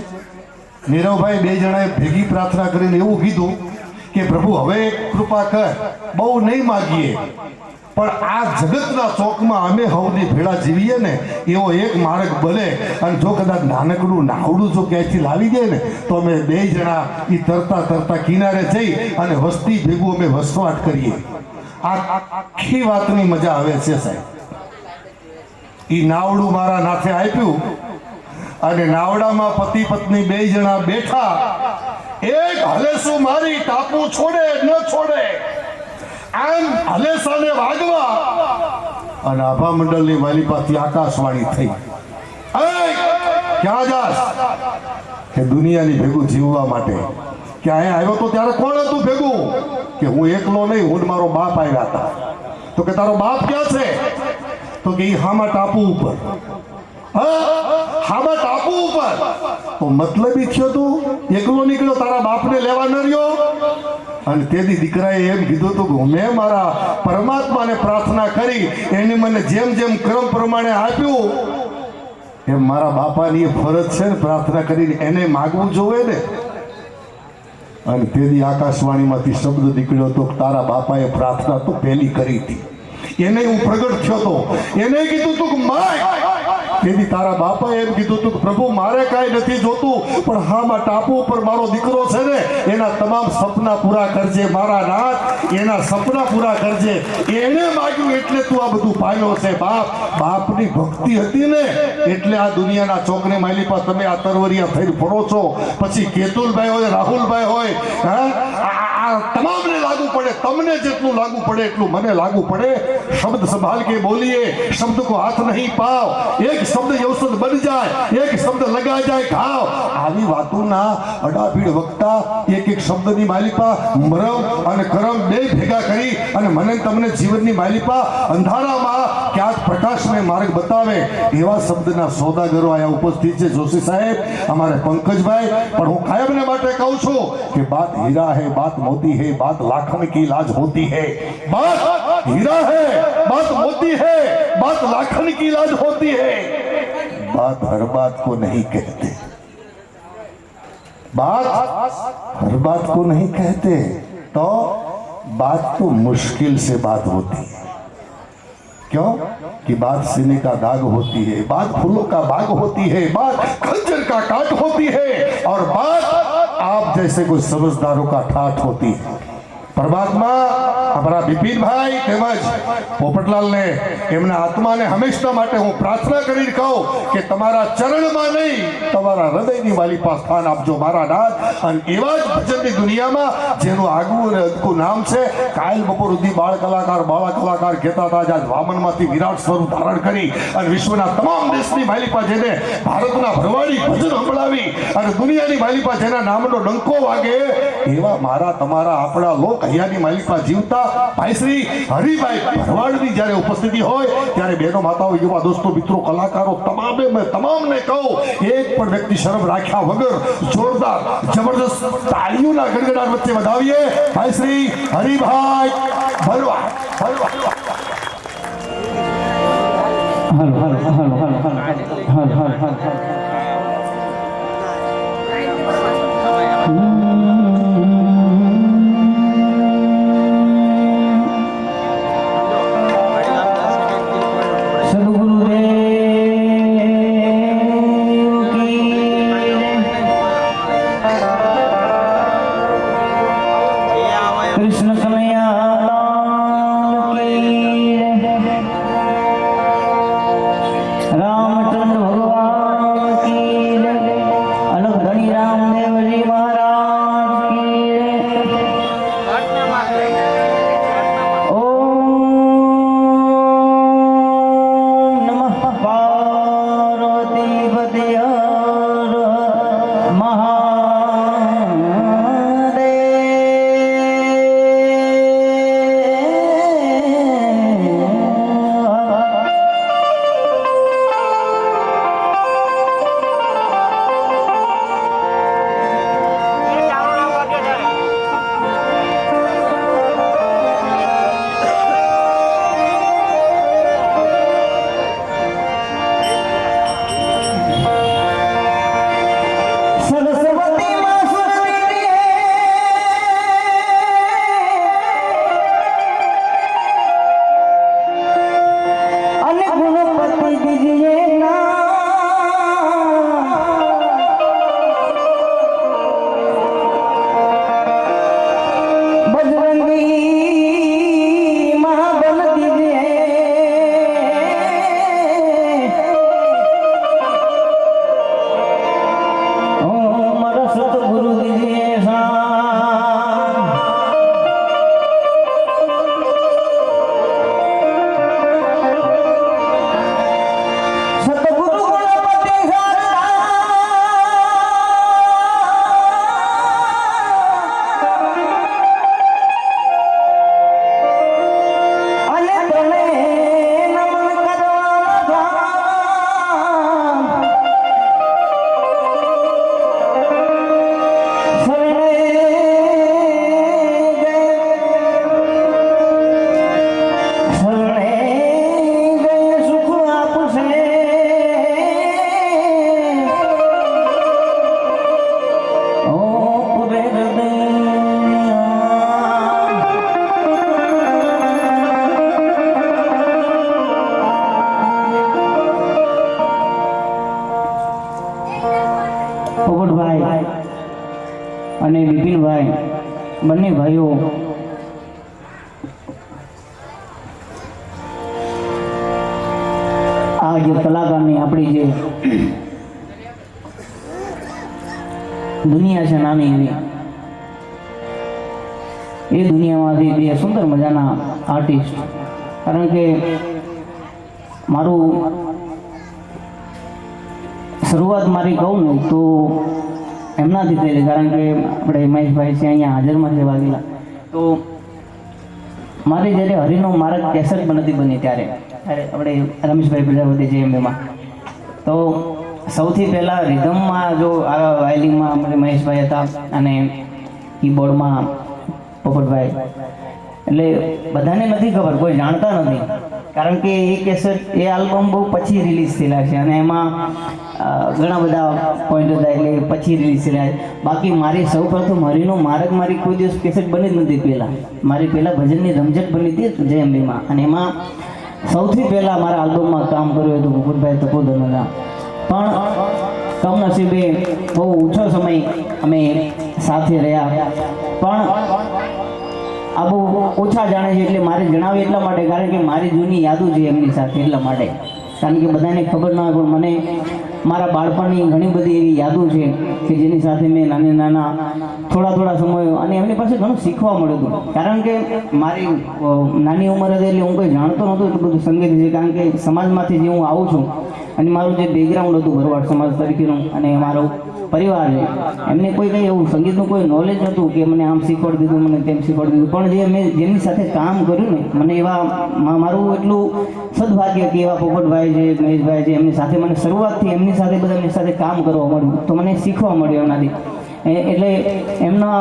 S1: નીરવભાઈ બે જણાએ ભેગી પ્રાર્થના કરીને એવું કીધું કે પ્રભુ હવે કૃપા કર, બહુ નહીં માગીએ પણ આ જગતના ચોકમાં અમે હવની ભેળા જીવીએ ને એવો એક માર્ગ બને. અને જો કદાચ નાનકડું નાવડું જો ક્યાંયથી લાવી દે ને તો અમે બે જણા એ તરતા તરતા કિનારે જઈ અને વસ્તી ભેગું અમે વસવાટ કરીએ. આ આખી વાતની મજા આવે છે સાહેબ. એ નાવડું મારા નાથે આપ્યું અને નાવડામાં પતિ પત્ની બે જણા બેઠા. એક હલેસું મારી ટાપુ છોડે ન છોડે આમ હલેસાને વાગવા અને આભા મંડળની માલિપાથી આકાશવાણી થઈ, ક્યાં જાસ? કે દુનિયાની ભેગું જીવવા માટે. કે અહીંયા આવ્યો તો ત્યારે કોણ હતું ભેગું? કે હું એકલો નહીં, હું મારો બાપ આવ્યા હતા. તો કે તારો બાપ ક્યાં છે? તો કે હામા ટાપુ ઉપર. હામા ટાપુ ઉપર. તો મતલબ ઈ થયો તું એકલો નીકળ્યો, તારા બાપને લેવા ન રહ્યો. અને તેથી દીકરાએ એમ કીધું હતું કે મેં મારા પરમાત્માને પ્રાર્થના કરી, એને મને જેમ જેમ ક્રમ પ્રમાણે આપ્યું એમ મારા બાપાની એ ફરજ છે ને પ્રાર્થના કરીને એને માગવું જોવે ને. અને તેથી આકાશવાણીમાંથી શબ્દ નીકળ્યો હતો કે તારા બાપાએ પ્રાર્થના તો પહેલી કરી હતી. એને હું પ્રગટ થયો હતો, એને કીધું તું કે માય. તેથી તારા બાપાએ એમ કીધું તું કે પ્રભુ મારે કાંઈ નથી જોતું પણ હામાં ટાપુ ઉપર મારો દીકરો છે ને એના તમામ સપના પૂરા કરજે મારા નાથ, એના સપના પૂરા કરજે. એને માગ્યું એટલે તું આ બધું પામ્યો છે બાપ. બાપની ભક્તિ હતી ને એટલે આ દુનિયાના ચોકને માલિપા તમે આ તરવરિયા થઈને ફરો છો. પછી કેતુલભાઈ હોય, રાહુલભાઈ હોય, આ તમામને લાગુ પડે, તમને જેટલું લાગુ પડે એટલું મને લાગુ પડે. शब्द संभाल के बोलिए, शब्द को हाथ नहीं पाओ. एक शब्द औषध बन जाए, एक शब्द लगा जाए घाव. આવી વાતોના અડાભીડ વક્તા એક એક શબ્દની માલિપા મરમ અને કરમ બે ભેગા કરી અને મને તમને જીવનની માલિપા અંધારામાં ક્યાંક પ્રકાશમય માર્ગ બતાવે એવા શબ્દના સોદાગરો અહીંયા ઉપસ્થિત છે. જોશી સાહેબ, અમારે પંકજભાઈ, પણ હું કાયમને માટે કહું છું કે बात हीरा है, बात मोती है, बात लाखन की लाज होती है. बात हीरा है, बात मोती है, बात लाखन की लाज होती है. बात हर बात को नहीं कहते, बात हर बात को नहीं कहते तो बात तो मुश्किल से बात होती है. क्यों? कि बात सीने का दाग होती है, बात फूलों का बाग होती है, बात खंजर का काट होती है और बात आप जैसे कोई समझदारों का ठाठ होती है. પરમાત્મા અમારા બિપિનભાઈ તેમજ પોપટલાલને એમના આત્માને હંમેશા માટે હું પ્રાર્થના કરીને કહું કે તમારા ચરણમાં નહીં તમારા હૃદયની માલિપા સ્થાન આપજો મારા નાથ. અને એવા જ ભજનની દુનિયામાં જેનું આગવું અને અદકું નામ છે. કાયલ બપોર સુધી બાળ કલાકાર કહેતા હતા, આજ વામનમાંથી વિરાટ સ્વરૂપ ધારણ કરી અને વિશ્વના તમામ દેશની માલિપા જેને ભારતના ભરવાડી ભજન સંભળાવી અને દુનિયાની માલિપા જેના નામનો ડંકો વાગે એવા મારા તમારા આપણા લોક અહીંયાની માલિકા જીવતા ભાઈ શ્રી હરિભાઈ ભરવાડની જ્યારે ઉપસ્થિતિ હોય ત્યારે બહેનો માતાઓ યુવા દોસ્તો મિત્રો કલાકારો તમામને કહું એક પણ વ્યક્તિ શરમ રાખ્યા વગર જોરદાર જબરદસ્ત તાળીઓના ગડગડાટ વચ્ચે વધાવીએ ભાઈ શ્રી હરિભાઈ ભરવાડ.
S3: कृष्ण कन्हैया लाल की બંને ભાઈઓ આ જે કલાકારની આપણી જે દુનિયા છે નાની એવી, એ દુનિયામાંથી બે સુંદર મજાના આર્ટિસ્ટ, કારણ કે મારું શરૂઆત મારી કહું ને તો એમનાથી થયેલી, કારણ કે આપણે મહેશભાઈ છે અહીંયા હાજરમાં છે વાઘેલા. તો મારી જ્યારે હરિનો માર્ગ કેસેટ નથી બની ત્યારે આપણે રમેશભાઈ પ્રજાપતિ છે એમાં, તો સૌથી પહેલાં રિધમમાં જો આ વાયલિનમાં આપણે મહેશભાઈ હતા અને કીબોર્ડમાં પોપટભાઈ. એટલે બધાને નથી ખબર, કોઈ જાણતા નથી, કારણ કે એ કેસેટ એ આલ્બમ બહુ પછી રિલીઝ થયેલા છે અને એમાં ઘણા બધા પોઈન્ટ હતા, એટલે પછી રિલીઝ થયેલા. બાકી મારી સૌ પ્રથમ હરિનો માર્ગ મારી કોઈ દિવસ કેસેટ બની જ નથી પહેલાં. મારી પહેલાં ભજનની રમઝટ બની હતી જય અંબેમાં, અને એમાં સૌથી પહેલાં મારા આલ્બમમાં કામ કર્યું હતું મુકુટભાઈ તપોધનના. પણ કમનસીબે બહુ ઓછો સમય અમે સાથે રહ્યા, પણ આ બહુ ઓછા જાણે છે એટલે મારે જણાવ્યું એટલા માટે, કારણ કે મારી જૂની યાદો છે એમની સાથે, એટલા માટે. કારણ કે બધાને ખબર ના હોય, પણ મને મારા બાળપણની ઘણી બધી એવી યાદો છે કે જેની સાથે મેં નાના થોડા સમય, અને એમની પાસે ઘણું શીખવા મળ્યું હતું. કારણ કે મારી નાની ઉંમર હતી એટલે હું કંઈ જાણતો નહોતો એટલું બધું સંગીત છે, કારણ કે સમાજમાંથી જે હું આવું છું અને મારું જે બેકગ્રાઉન્ડ હતું ભરવાડ સમાજ તરીકેનું, અને મારો પરિવાર છે એમને કોઈ કંઈ એવું સંગીતનું કોઈ નોલેજ નહોતું કે મને આમ શીખવાડી દીધું, મને તેમ શીખવાડી દીધું. પણ જે મેં જેમની સાથે કામ કર્યું ને, મને એવા મારું એટલું સદભાગ્ય કે એવા પોપટભાઈ છે, મહેશભાઈ છે, એમની સાથે મને શરૂઆતથી એમની સાથે બધાની સાથે કામ કરવા મળ્યું, તો મને શીખવા મળ્યું એમનાથી. એટલે એમના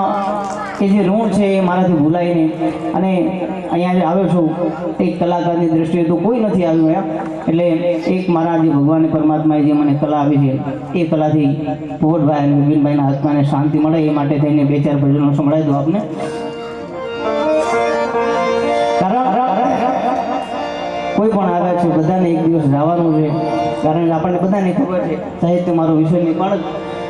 S3: એ જે ઋણ છે એ મારાથી ભૂલાય નહીં. અને અહીંયા જે આવ્યો છું એક કલાકારની દ્રષ્ટિએ તો કોઈ નથી આવ્યું એમ, એટલે એક મારા જે ભગવાન પરમાત્માએ જે મને કલા આપી છે એ કલાથી પોપટભાઈ અને વિપિનભાઈના આત્માને શાંતિ મળે એ માટે થઈને બે ચાર ભજનો સંભળાવી દો આપને. કોઈ પણ આવ્યા છે બધાને એક દિવસ જવાનું છે, કારણ કે આપણને બધાને ખબર છે સાહિત્ય મારો વિષય નહીં, પણ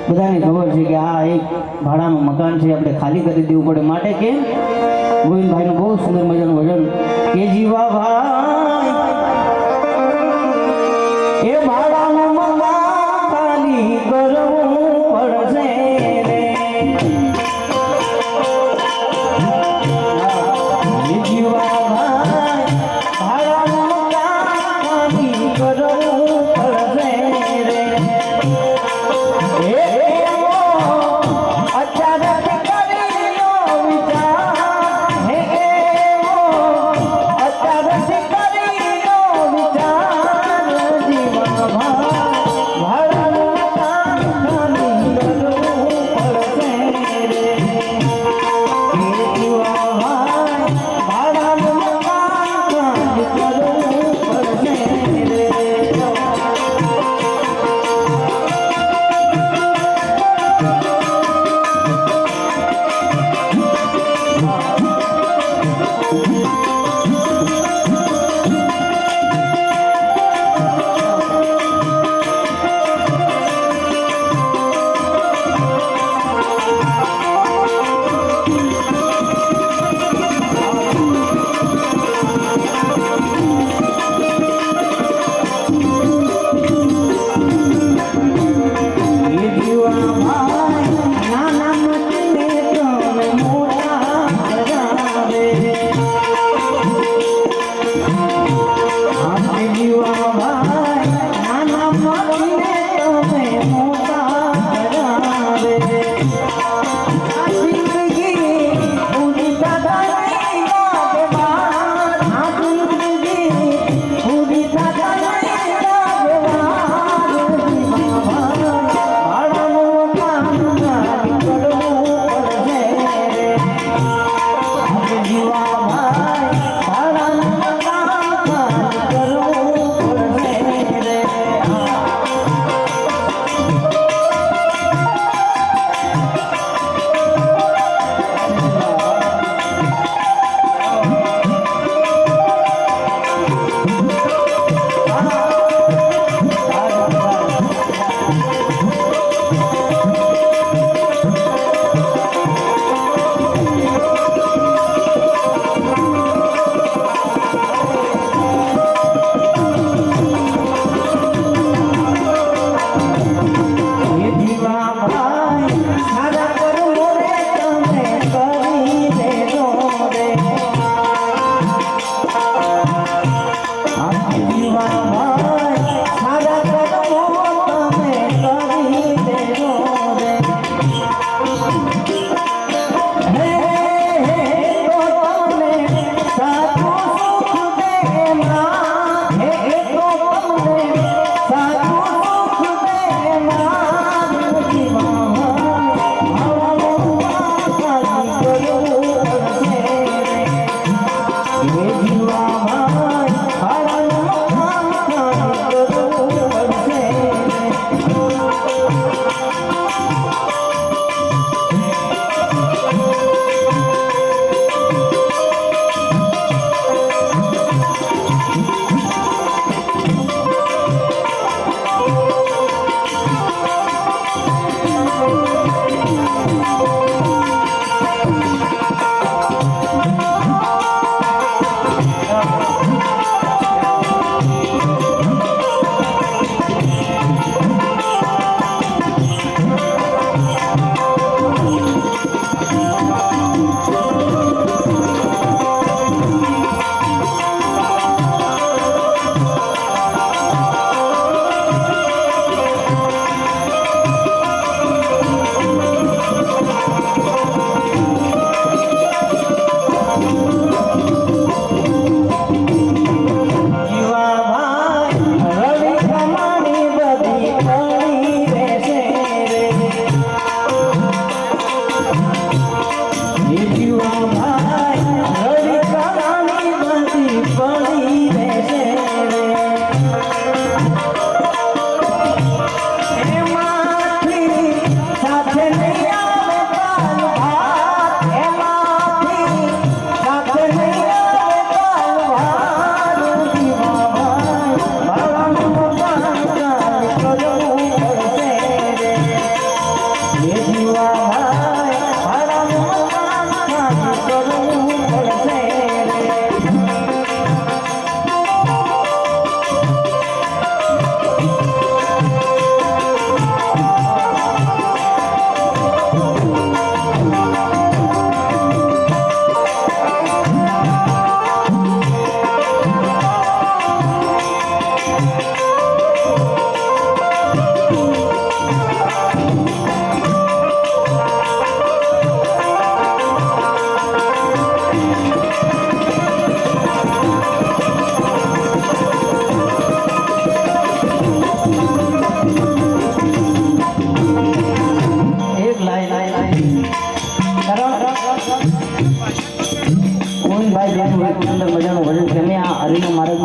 S3: બધાને ખબર છે કે આ એક ભાડાનું મકાન છે, આપણે ખાલી કરી દેવું પડે. માટે કે ગોવિંદભાઈનું બહુ સુંદર મજાનું ભજન કે જીવા ભાઈ એ ભાડાનું મકાન ખાલી કરવું પડશે રે, જીવા ભાઈ ભાડાનું મકાન ખાલી કરવું પડશે રે. અત્યારે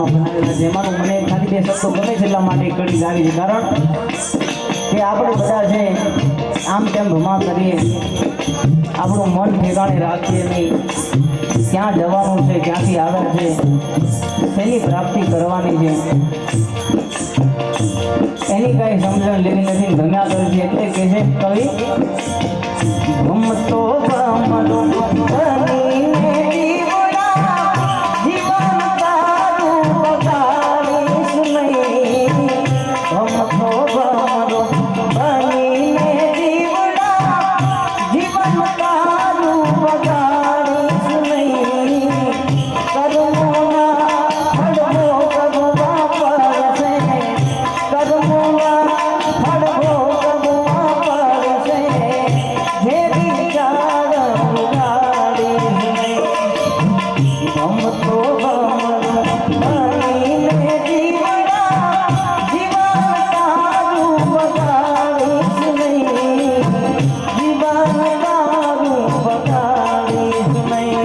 S3: તાલમાં બનાવેલા છે એમાંનું મને ખાલી 2 શબ્દો ગમે છે એટલા માટે કડી ગાવી છે. કારણ કે આપણે બધા છે આમ તેમ ભમા કરીએ, આપણું મન ઠેકાણે રાખીએ નહીં, ક્યાં જવાનું છે, ક્યાંથી આવે છે, શેની પ્રાપ્તિ કરવાની છે એની કાંઈ સમજણ લેવી નથી, ગમ્યા કરે છે. એટલે કે છે કવિ, ગમતો ગમતો બનીને જીવડા, જીવન તારું બગાડીશ નહીં. ગમતો ગમતો બનીને જીવડા, જીવન તારું બગાડીશ નહીં. કર્મોના ફળવો કગવા પડશે, કર્મોના ફળવો કગવા પડશે. જે વિચાર ઉગાડીશ નહીં. ગમતો ગમતો બનીને જીવડા, જીવન તારું બગાડીશ નહીં. જીવન તારું બગાડીશ નહીં.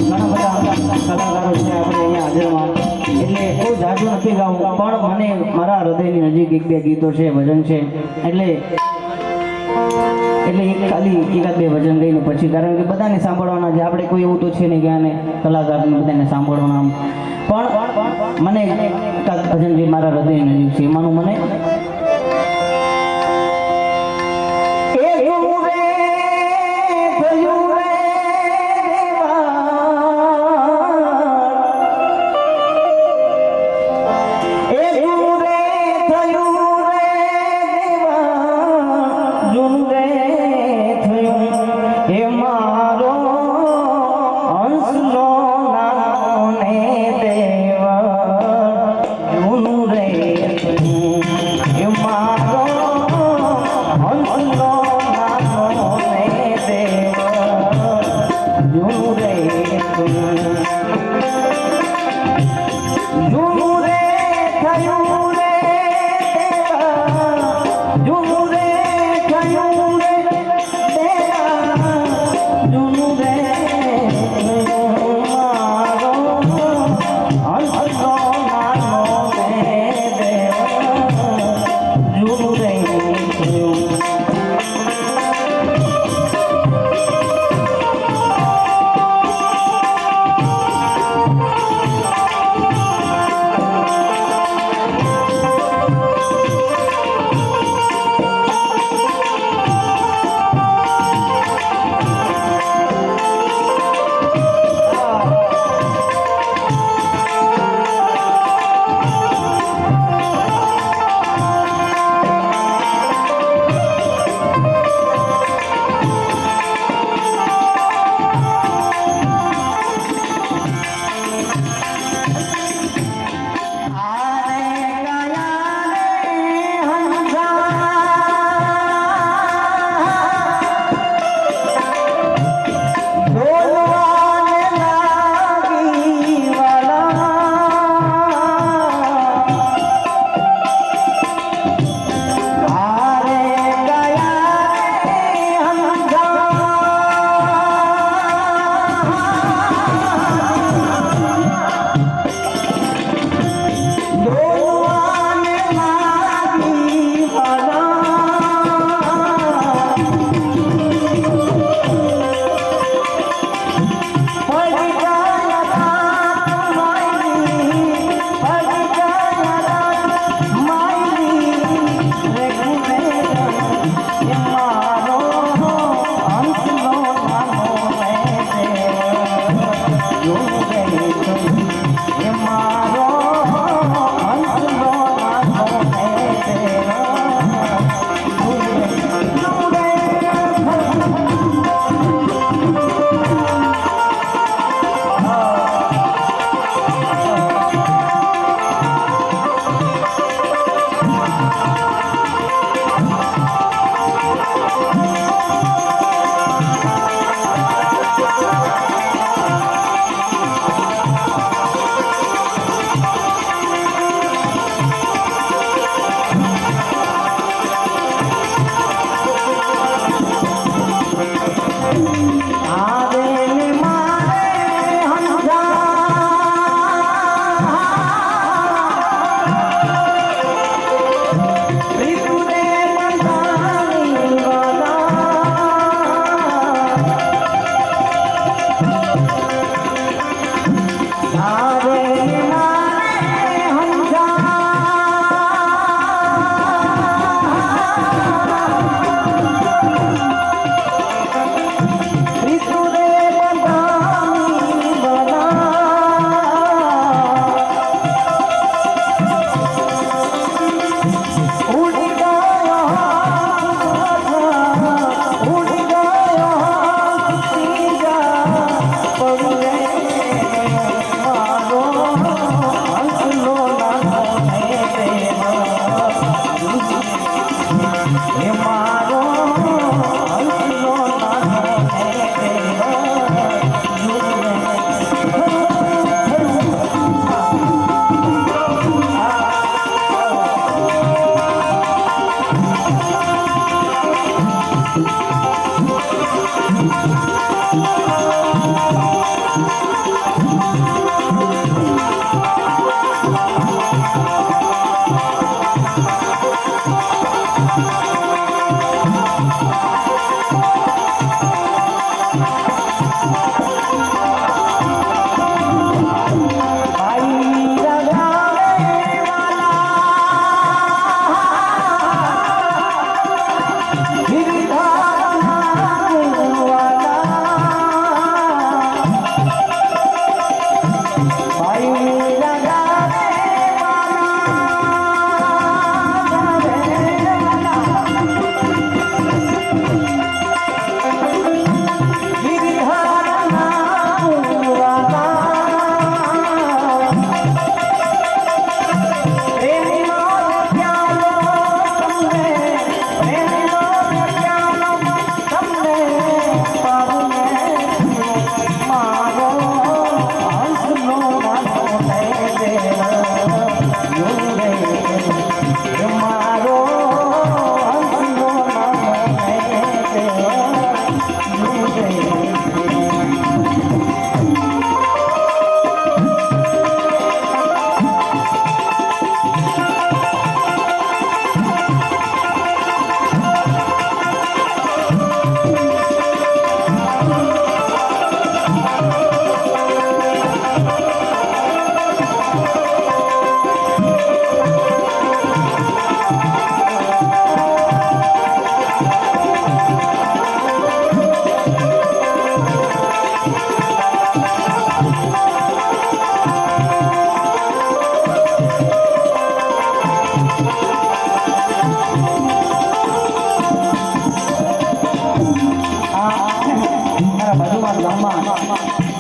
S3: ઘણા બધા કલાકારો છે આપણે અહીંયા હાજરમાં, એટલે બહુ જાજુ નથી ગાવું, પણ મને મારા હૃદયની નજીક 1-2 ગીતો છે, ભજન છે. એટલે એક ખાલી 1-2 ભજન ગઈને પછી, કારણ કે બધાને સાંભળવાના છે. આપણે કોઈ એવું તો છે નહીં કે આને કલાકારને બધાને સાંભળવાના, પણ મને એકાદ ભજન જે મારા હૃદયની નજીક છે એમાંનું મને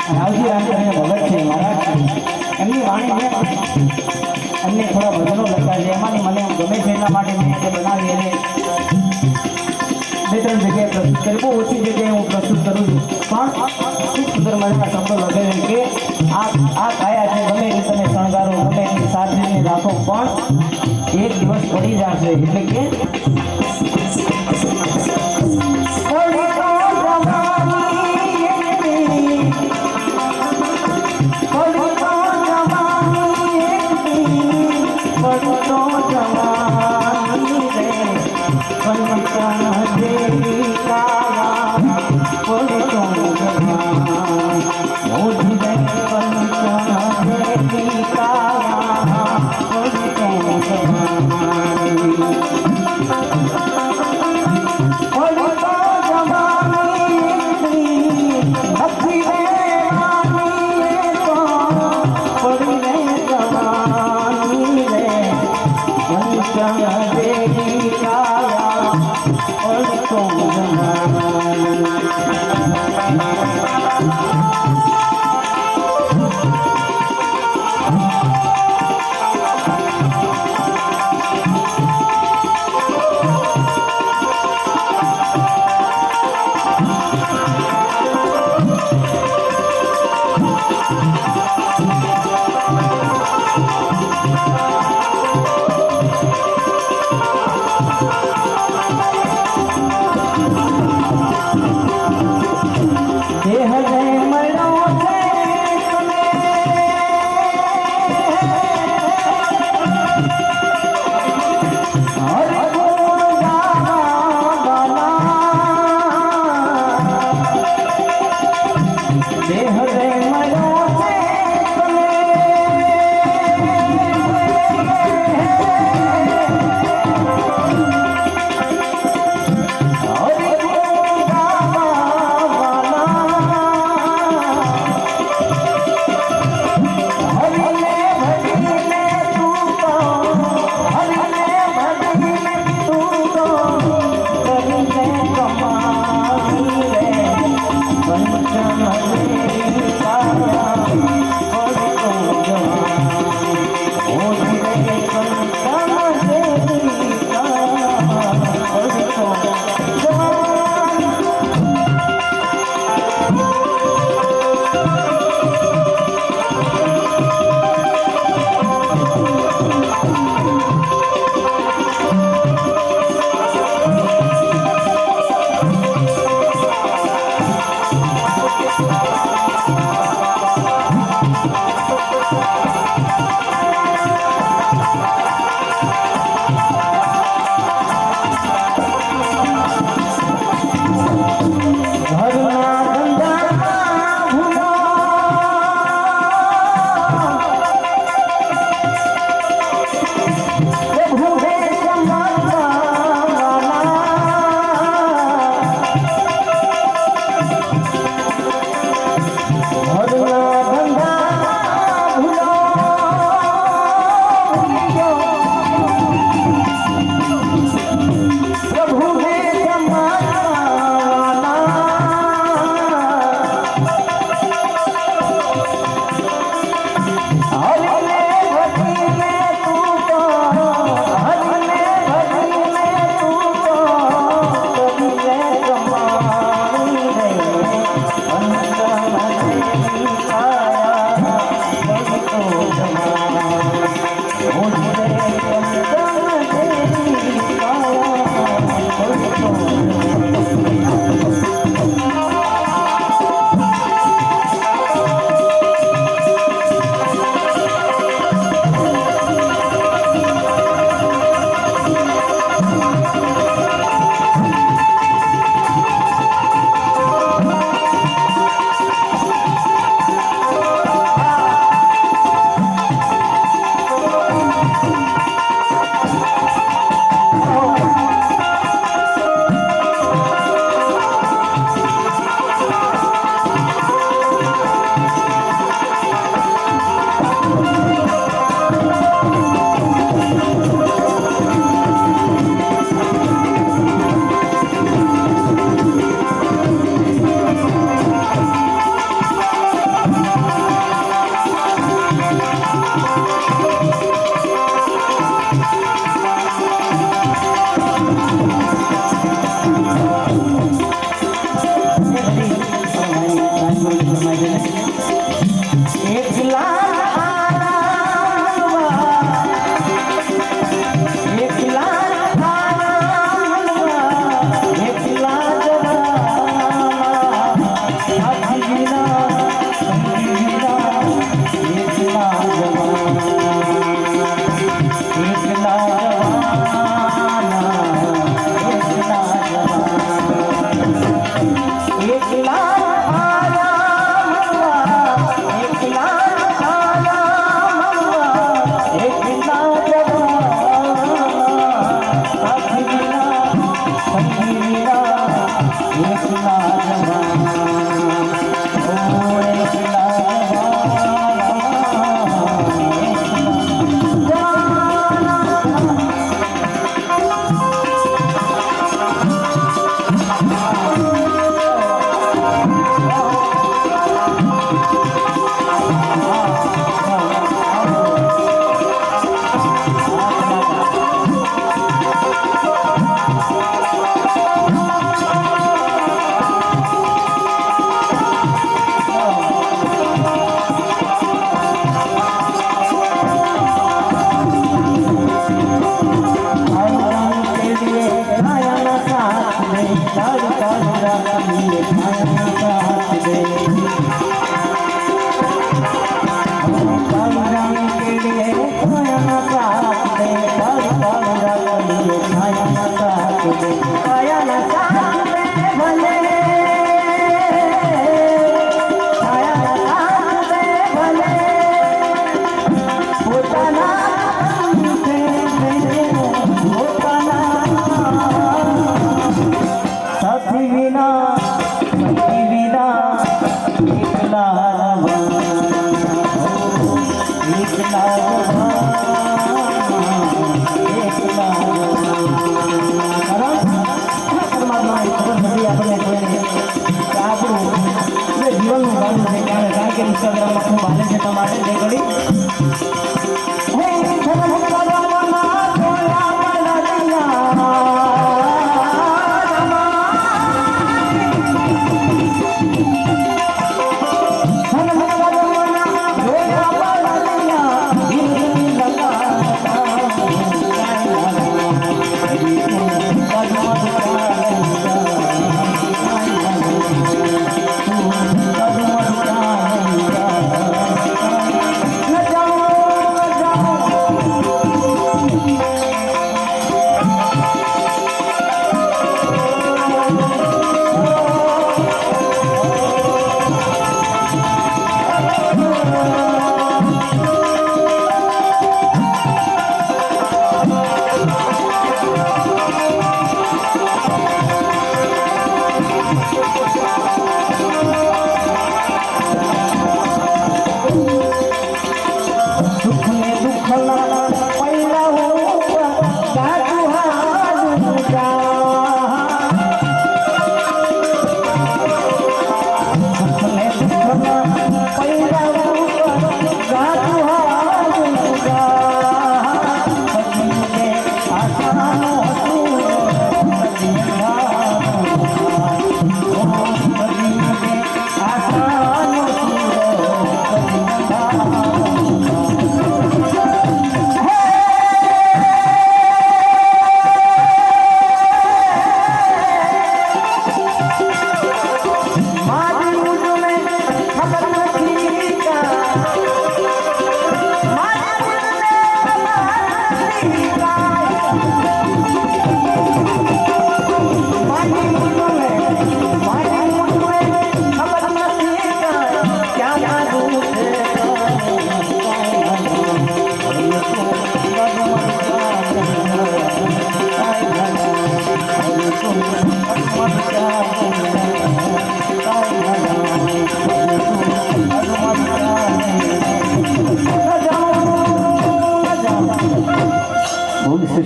S3: રાવજી રામચંદ્ર ભગત છે મહારાજ એમની વાણી મેં એમને થોડા ભજનો લખ્યા છે એમાંની મને એમ ગમે છે એના માટે મેં એને બનાવી એને બે ત્રણ જગ્યાએ પ્રસ્તુત કરી બહુ ઓછી જગ્યાએ હું પ્રસ્તુત કરું છું પણ ખૂબ સુંદર મજાના શબ્દો લખે છે કે આ કાયા છે ગમે એ તમે શણગારો ગમે એની સાદગીને રાખો પણ એક દિવસ પડી જશે એટલે કે કાયાના સાથ દે કાયાના સાથ દે ભલે કાયાના સાથ દે ભલે પોતાના સાથી વિના જીવનનું ગાડું છે ત્યારે કારણ કે ઇન્સ્ટાગ્રામમાં ખૂબ હાલે છે તમારે તે ઘડી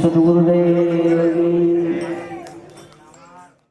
S3: સદગુરુદેવ